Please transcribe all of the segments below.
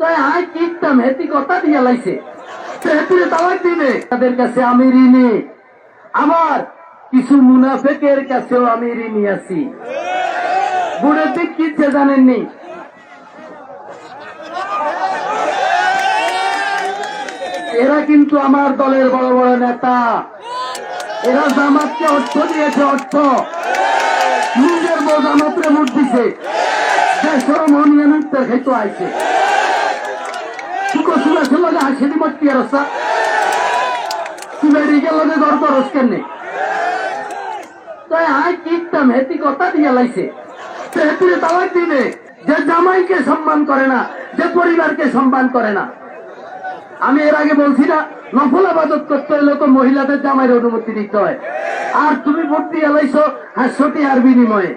তাই আয় কিনতাম হেতি কথা দিয়ে লাইছে হেতিরে তালাক দিবে। তাদের কাছে আমি ঋণী, আমার কিছু মুনাফেকের কাছেও আমি ঋণী আছি। বুড়ের দিক কিচ্ছে জানেননি, এরা কিন্তু আমার দলের বড় বড় নেতা, এরা জামাতকে অর্থ দিয়েছে, অর্থ নিজের বউ জামাতরে ভোট দিছে, দেশের মনিয়ানুত্তর খেতে আইছে হাসি মত কি অবস্থা, তুই মেডিকেল লগে ঘর করস কেন? তাই আয় কিনতাম হেতি কথা দিয়ে লাইছে হেতিরে তালাক দিবে। যে জামাইকে সম্মান করে না, যে পরিবারকে সম্মান করে না। আমি এর আগে বলছি না, নফল আবাদত করতে হলে তো মহিলাদের জামাইয়ের অনুমতি দিতে হয়। আর তুমি ভোট দিয়ে লাইছো 500 আর বিনিময়ে।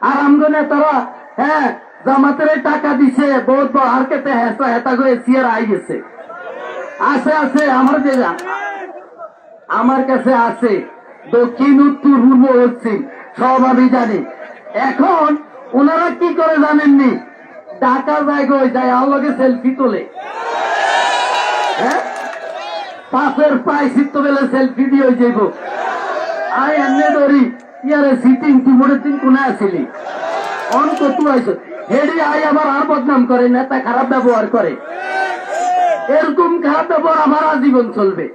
আর আমগো নেতারা হ্যাঁ জামাতের টাকা দিছে, বহুত আর কেতে হেসা হেতা করে সিয়ার আই গেছে। আছে আছে আমার জেলা, আমার কাছে আছে, দক্ষিণ উত্তর পূর্ব পশ্চিম সব আমি জানি। এখন ওনারা কি করে জানেননি, ঢাকার জায়গায় যায় আল্লাহকে সেলফি তোলে, হ্যাঁ পাশের পায়ে শীত বেলে সেলফি দিয়ে যাইব। আই এমনি ধরি ইয়ারে সিটিং তুমোরের দিন কোনে আসিলি অন কত আইস হেডি আই আমার আর বদনাম করে, নেতা খারাপ ব্যবহার করে। এরকম খারাপ ব্যবহার আমার আজীবন চলবে।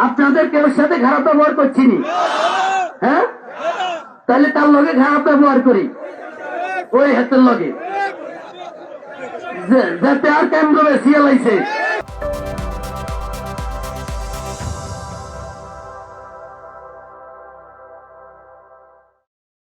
আপনাদের কেউ সাথে খারাপ ব্যবহার করছিনি, হ্যাঁ তাহলে তার লগে খারাপ ব্যবহার করি, ওই হাতের লগে যাতে আর কেন্দ্র বেশি লাইছে।